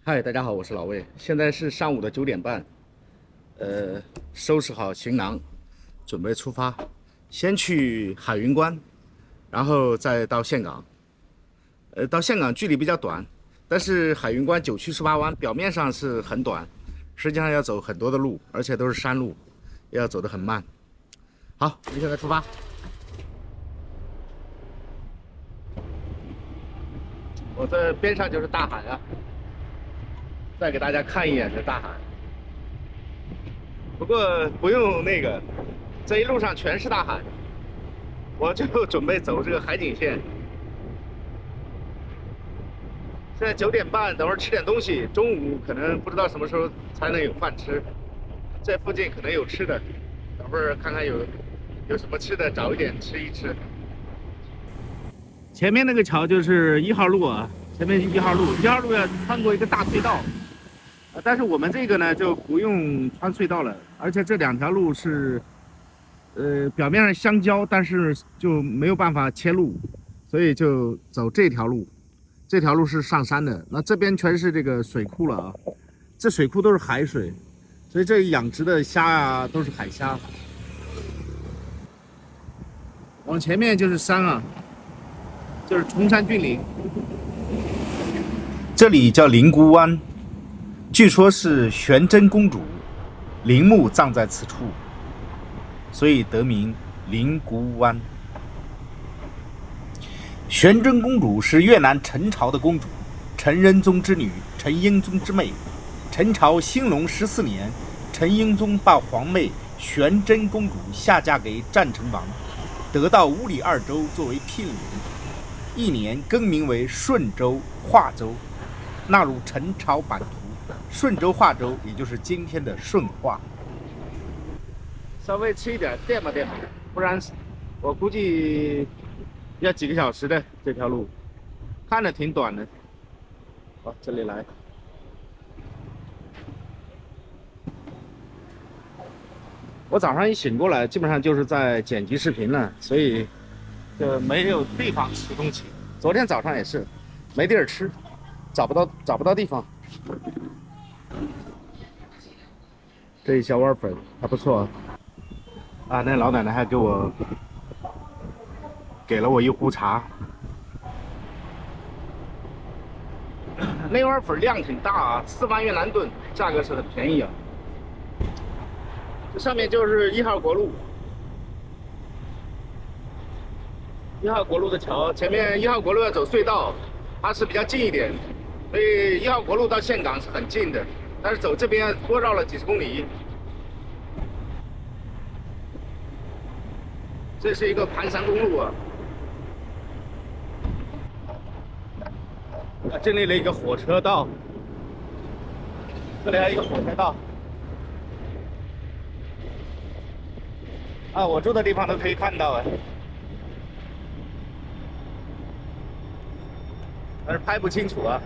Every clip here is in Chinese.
嗨，大家好，我是老魏。现在是上午的9点半，收拾好行囊，准备出发。先去海云关，然后再到岘港。到岘港距离比较短，但是海云关9曲18弯，表面上是很短，实际上要走很多的路，而且都是山路，要走得很慢。好，我们现在出发。我这边上就是大海啊。再给大家看一眼这大海，不过不用那个，这一路上全是大海，我就准备走这个海景线。现在9点半，等会儿吃点东西，中午可能不知道什么时候才能有饭吃。这附近可能有吃的，等会儿看看有什么吃的，找一点吃一吃。前面那个桥就是1号路啊，前面1号路，1号路要穿过一个大隧道。但是我们这个呢就不用穿隧道了，而且这2条路是，表面上相交，但是就没有办法切路，所以就走这条路。这条路是上山的，那这边全是这个水库了啊，这水库都是海水，所以这里养殖的虾啊都是海虾。往前面就是山啊，就是崇山峻岭，这里叫灵姑湾。据说是玄真公主陵墓葬在此处，所以得名灵姑湾。玄真公主是越南陈朝的公主，陈仁宗之女，陈英宗之妹。陈朝兴隆14年，陈英宗把皇妹玄真公主下嫁给战成王，得到五里二州作为聘礼，1年更名为顺州、化州，纳入陈朝版图。顺州化州，也就是今天的顺化。稍微吃一点垫吧垫吧，不然我估计要几个小时的这条路，看着挺短的。好，这里来。我早上一醒过来，基本上就是在剪辑视频了，所以就没有地方吃东西。昨天早上也是，没地儿吃，找不到地方。这一小碗粉还不错啊！那老奶奶还给了我一壶茶。那碗粉量挺大啊，4万越南盾，价格是很便宜啊。这上面就是1号国路，1号国路的桥，前面1号国路要走隧道，它是比较近一点，所以1号国路到岘港是很近的。但是走这边多绕了几十公里。这是一个盘山公路啊，建立了一个火车道，这里还有一个火车道。啊，我住的地方都可以看到哎，但是拍不清楚啊。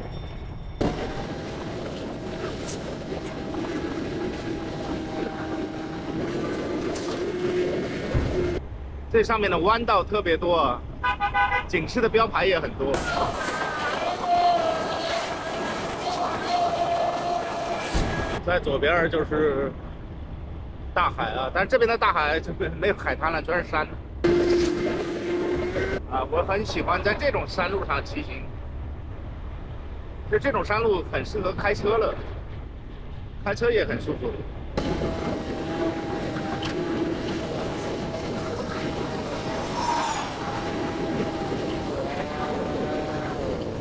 这上面的弯道特别多啊，警示的标牌也很多。在左边就是大海啊，但是这边的大海这边没有海滩了，全是山。啊，我很喜欢在这种山路上骑行，就这种山路很适合开车了，开车也很舒服。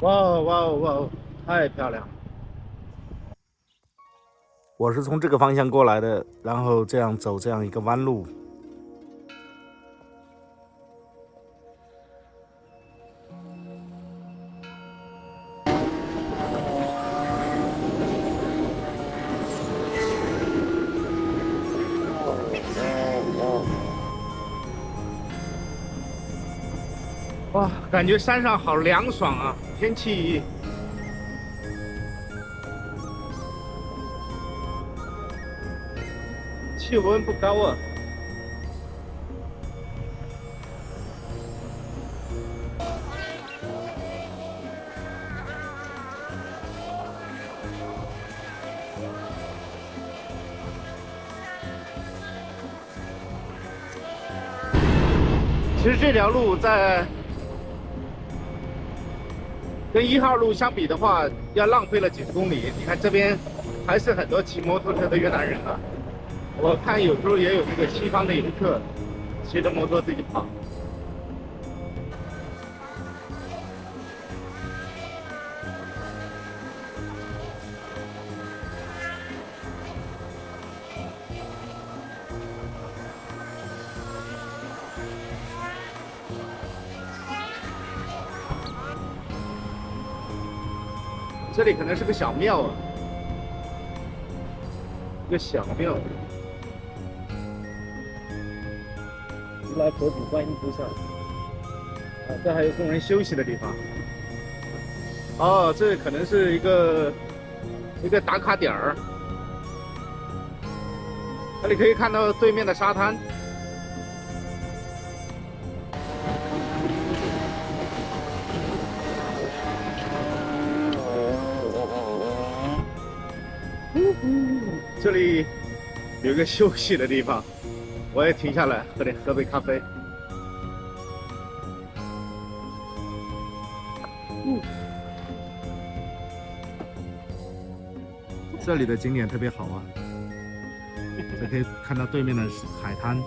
哇哇哇！太漂亮！我是从这个方向过来的，然后这样走这样一个弯路。哇，感觉山上好凉爽啊！天气气温不高啊。其实这条路跟1号路相比的话，要浪费了几十公里。你看这边还是很多骑摩托车的越南人啊。我看有时候也有这个西方的游客骑着摩托自己跑。这里可能是个小庙啊，一个小庙。如来佛祖、观音菩萨。啊，这还有供人休息的地方。哦，这可能是一个打卡点儿。这里可以看到对面的沙滩。这里有一个休息的地方，我也停下来喝杯咖啡。这里的景点特别好啊，这可以看到对面的海滩。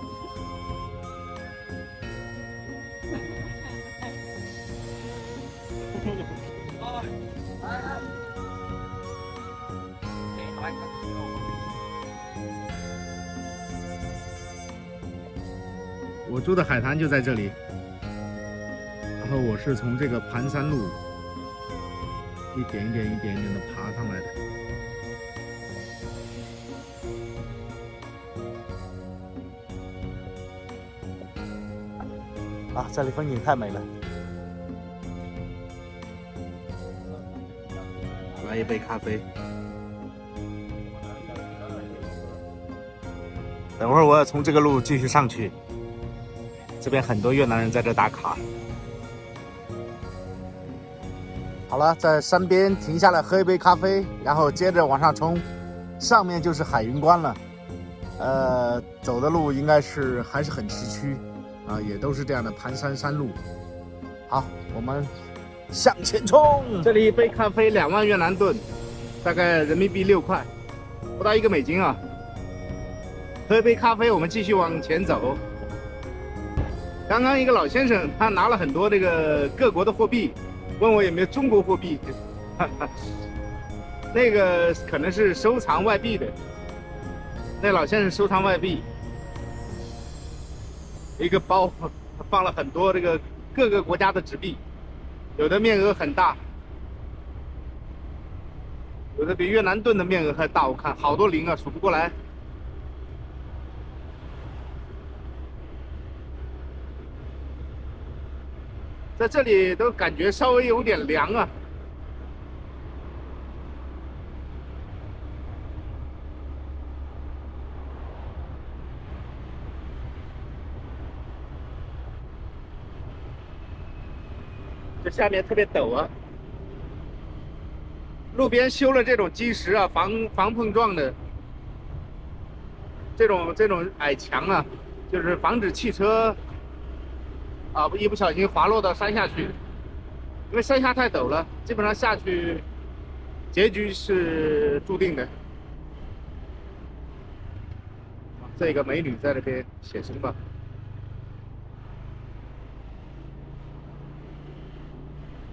我住的海滩就在这里，然后我是从这个盘山路一点一点的爬上来的。啊，这里风景太美了。来一杯咖啡。等会儿我要从这个路继续上去。这边很多越南人在这打卡。好了，在山边停下来喝一杯咖啡，然后接着往上冲，上面就是海云关了。走的路应该是还是很崎岖啊，也都是这样的盘山山路。好，我们向前冲。这里一杯咖啡2万越南盾，大概人民币6块，不到1个美金啊。喝一杯咖啡，我们继续往前走。刚刚一个老先生，他拿了很多这个各国的货币，问我有没有中国货币。那个可能是收藏外币的。那老先生收藏外币，一个包放了很多这个各个国家的纸币，有的面额很大，有的比越南盾的面额还大，我看好多零啊，数不过来。在这里都感觉稍微有点凉啊。这下面特别陡啊，路边修了这种基石啊，防碰撞的这种矮墙啊，就是防止汽车啊一不小心滑落到山下去。因为山下太陡了，基本上下去结局是注定的。这个美女在那边写生吧。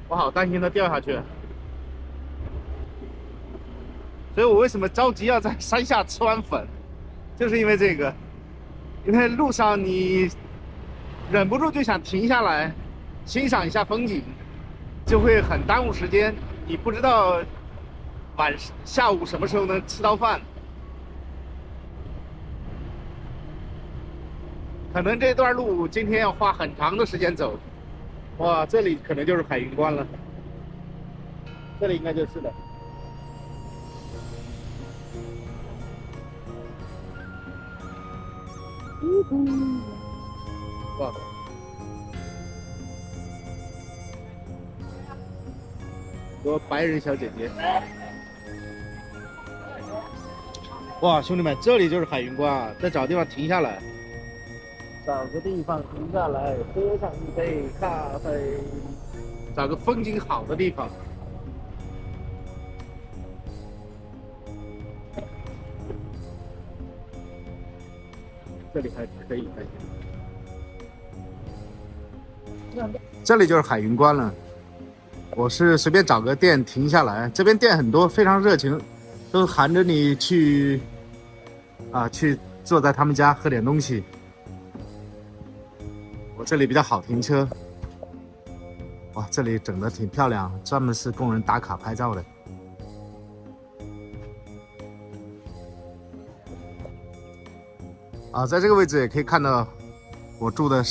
我好担心它掉下去，所以我为什么着急要在山下吃完粉，就是因为这个，因为路上你忍不住就想停下来欣赏一下风景，就会很耽误时间，你不知道下午什么时候能吃到饭，可能这段路今天要花很长的时间走。哇，这里可能就是海云关了，这里应该就是的。哇，多白人小姐姐。哇，兄弟们，这里就是海云关啊！再找地方停下来，找个地方停下来，喝上一杯咖啡，找个风景好的地方。这里还可以，这里就是海云观了。我是随便找个店停下来，这边店很多，非常热情，都喊着你去去坐在他们家喝点东西。我这里比较好停车，哇，这里整得挺漂亮，专门是供人打卡拍照的。在这个位置也可以看到我住的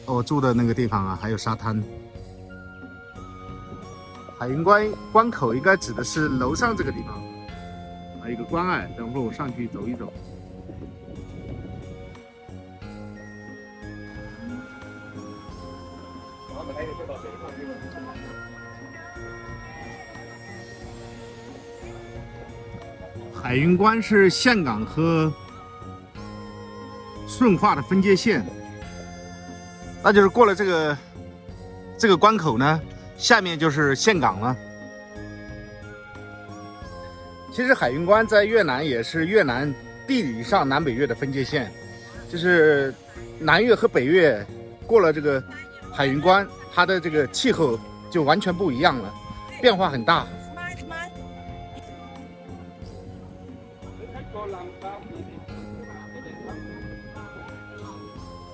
我住的那个地方还有沙滩。海云关口应该指的是楼上这个地方，还有一个关隘，等会儿我上去走一走。海云关是岘港和顺化的分界线，那就是过了这个关口呢，下面就是岘港了。其实海云关在越南也是越南地理上南北越的分界线，就是南越和北越过了这个海云关，它的这个气候就完全不一样了，变化很大。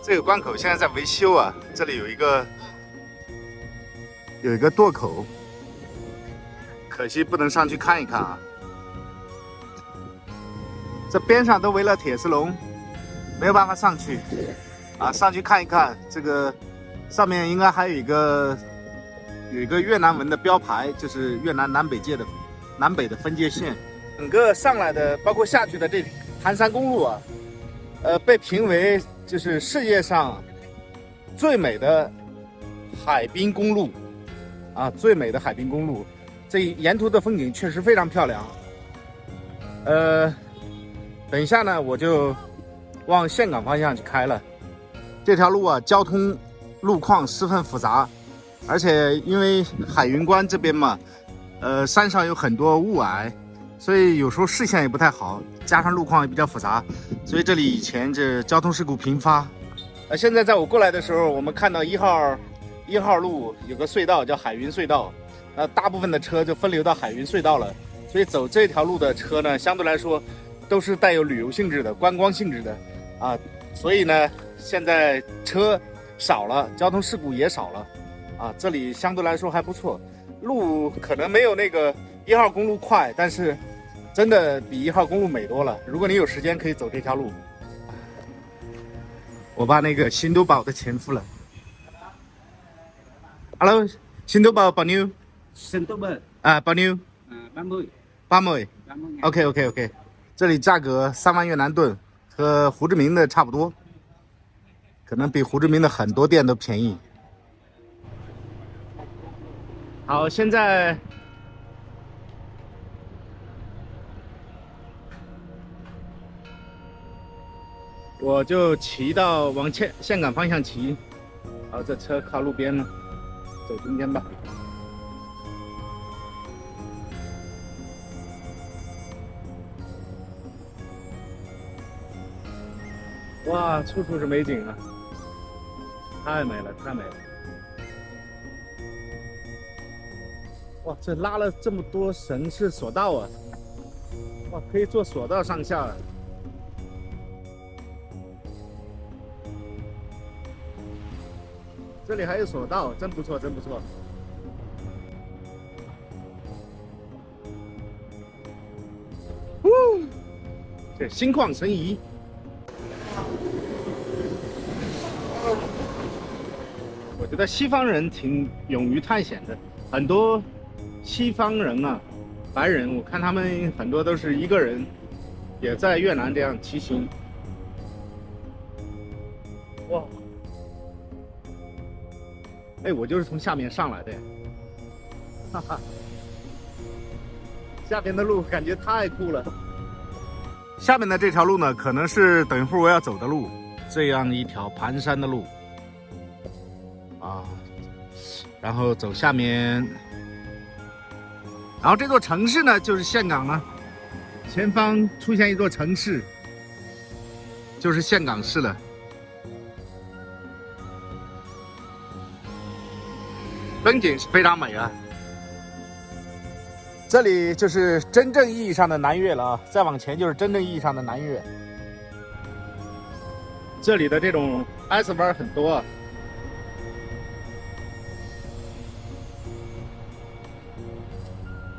这个关口现在在维修啊，这里有一个垛口，可惜不能上去看一看啊。这边上都围了铁丝笼，没有办法上去上去看一看。这个上面应该还有一个越南文的标牌，就是越南南北的分界线。整个上来的包括下去的这盘山公路啊，被评为就是世界上最美的海滨公路最美的海滨公路。这沿途的风景确实非常漂亮。等一下呢，我就往岘港方向去开了。这条路交通路况十分复杂，而且因为海云关这边嘛，山上有很多雾霭，所以有时候视线也不太好，加上路况也比较复杂，所以这里以前这交通事故频发。现在在我过来的时候，我们看到一号路有个隧道叫海云隧道，大部分的车就分流到海云隧道了，所以走这条路的车呢，相对来说都是带有旅游性质的、观光性质的所以呢，现在车少了，交通事故也少了这里相对来说还不错，路可能没有那个1号公路快，但是真的比1号公路美多了。如果你有时间，可以走这条路。我把那个新都宝的钱付了。Hello， 新都宝bao nhiêu？ 新都宝bao nhiêu？ 30。OK。这里价格3万越南盾，和胡志明的差不多，可能比胡志明的很多店都便宜。好，现在我就骑到往岘港方向骑。好，这车靠路边了，走中间吧。哇，处处是美景啊，太美了，太美了！哇，这拉了这么多绳是索道啊！哇，可以坐索道上下啊！这里还有索道，真不错，真不错。这心旷神怡。我觉得西方人挺勇于探险的，很多西方人白人，我看他们很多都是一个人，也在越南这样骑行。哇！我就是从下面上来的，哈哈。下边的路感觉太酷了。下面的这条路呢，可能是等一会儿我要走的路，这样一条盘山的路啊，然后走下面，然后这座城市呢就是岘港了，前方出现一座城市，就是岘港市了。风景是非常美啊。这里就是真正意义上的南岳了啊，再往前就是真正意义上的南岳。这里的这种挨子湾很多啊。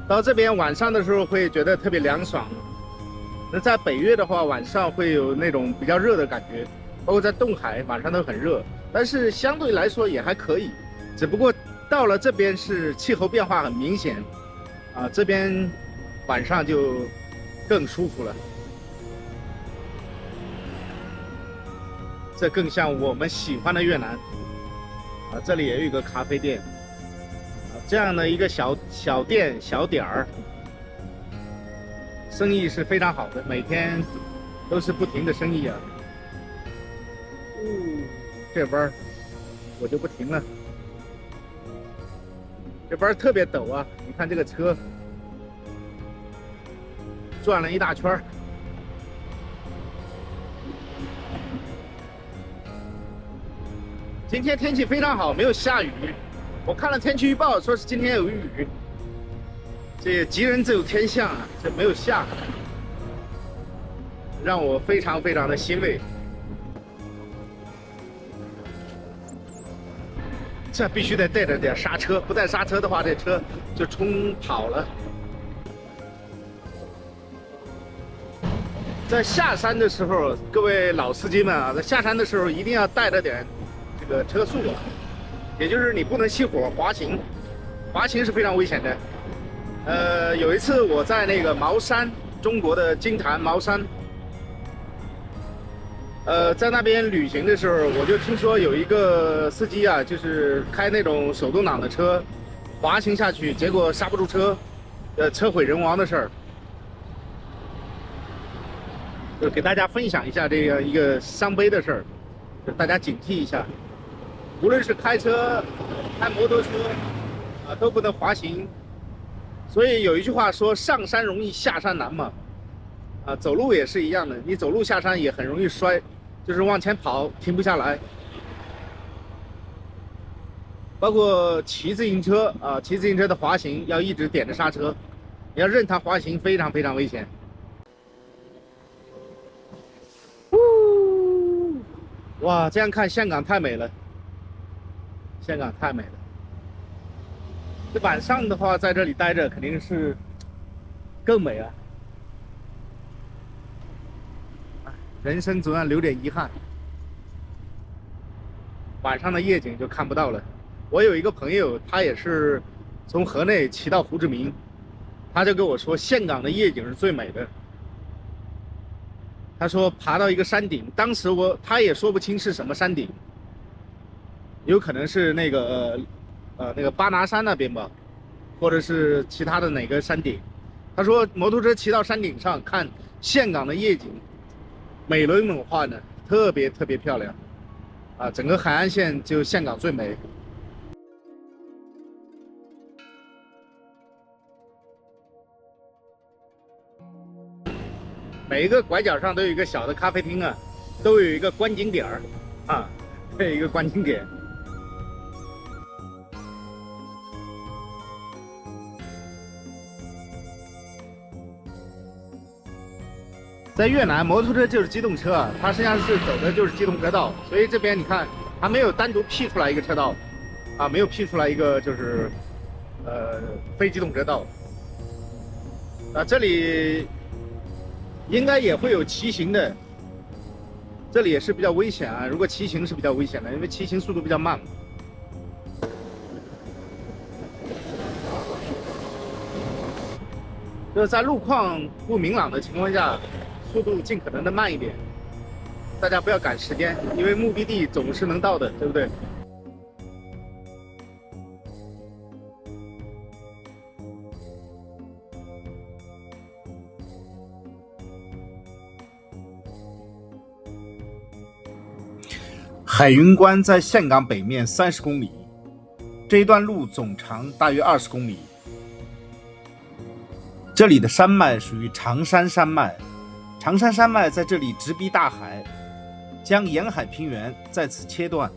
到这边晚上的时候会觉得特别凉爽。那在北岳的话，晚上会有那种比较热的感觉，包括在冻海晚上都很热，但是相对来说也还可以。只不过到了这边是气候变化很明显。啊，这边晚上就更舒服了，这更像我们喜欢的越南。啊，这里也有一个咖啡店，啊，这样的一个小店小点儿，生意是非常好的，每天都是不停的生意啊。这弯我就不停了。这边特别陡啊！你看这个车转了一大圈。今天天气非常好，没有下雨。我看了天气预报，说是今天有雨。这吉人自有天相啊，这没有下，让我非常非常的欣慰。这必须得带着点刹车，不带刹车的话，这车就冲跑了。在下山的时候，各位老司机们啊，在下山的时候一定要带着点这个车速啊，也就是你不能熄火滑行，滑行是非常危险的。有一次我在那个茅山，中国的金坛茅山。在那边旅行的时候，我就听说有一个司机啊，就是开那种手动挡的车，滑行下去，结果刹不住车，车毁人亡的事儿。就给大家分享一下这个一个伤悲的事儿，就大家警惕一下，无论是开车、开摩托车，啊，都不能滑行。所以有一句话说：“上山容易下山难”嘛。啊，走路也是一样的，你走路下山也很容易摔，就是往前跑停不下来。包括骑自行车啊，骑自行车的滑行要一直点着刹车，你要任它滑行，非常非常危险。哇，这样看岘港太美了，岘港太美了。这晚上的话，在这里待着肯定是更美啊。人生总要留点遗憾，晚上的夜景就看不到了。我有一个朋友，他也是从河内骑到胡志明，他就跟我说，岘港的夜景是最美的。他说爬到一个山顶，当时他也说不清是什么山顶，有可能是那个那个巴拿山那边吧，或者是其他的哪个山顶。他说摩托车骑到山顶上看岘港的夜景。美轮美奂的，特别特别漂亮，啊，整个海岸线就岘港最美。每一个拐角上都有一个小的咖啡厅啊，都有一个观景点儿，啊，都有一个观景点。在越南，摩托车就是机动车，它实际上是走的就是机动车道，所以这边你看，它没有单独辟出来一个车道，啊，没有辟出来一个就是非机动车道。啊，这里应该也会有骑行的，这里也是比较危险啊。如果骑行是比较危险的，因为骑行速度比较慢。就是在路况不明朗的情况下，速度尽可能的慢一点，大家不要赶时间，因为目的地总是能到的，对不对？海云关在岘港北面30公里，这一段路总长大约20公里。这里的山脉属于长山山脉，长山山脉在这里直逼大海，将沿海平原在此切断，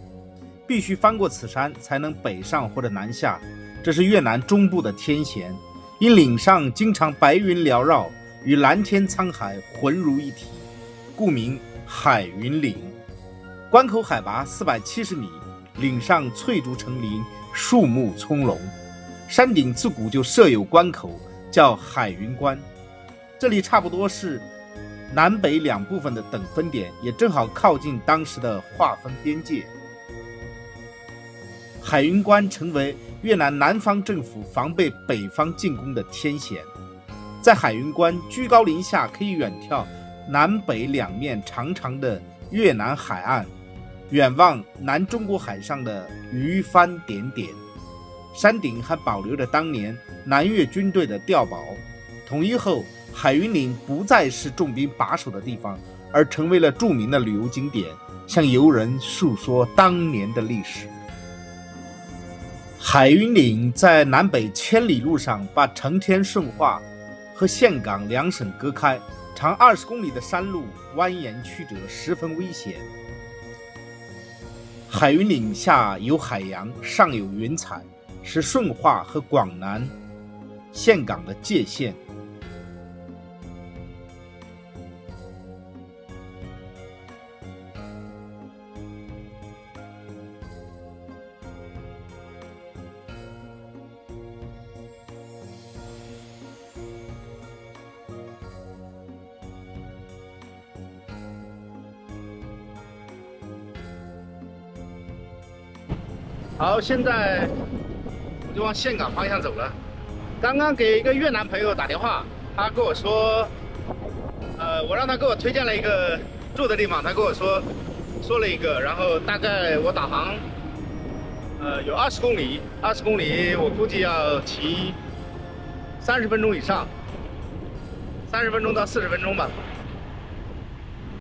必须翻过此山才能北上或者南下。这是越南中部的天险，因岭上经常白云缭绕，与蓝天沧海浑如一体，故名海云岭。关口海拔470米，岭上翠竹成林，树木葱茏。山顶自古就设有关口，叫海云关。这里差不多是南北两部分的等分点，也正好靠近当时的划分边界。海云关成为越南南方政府防备北方进攻的天险。在海云关居高临下，可以远眺南北两面长长的越南海岸，远望南中国海上的鱼帆点点。山顶还保留着当年南越军队的碉堡。统一后，海云岭不再是重兵把守的地方，而成为了著名的旅游景点，向游人述说当年的历史。海云岭在南北1000里路上，把承天顺化和岘港两省隔开，长20公里的山路蜿蜒曲折，十分危险。海云岭下有海洋，上有云彩，是顺化和广南、岘港的界限。好，现在我就往岘港方向走了。刚刚给一个越南朋友打电话，他跟我说，我让他给我推荐了一个住的地方，他跟我说了一个，然后大概我导航，有20公里，20公里我估计要骑30分钟以上，30分钟到40分钟吧。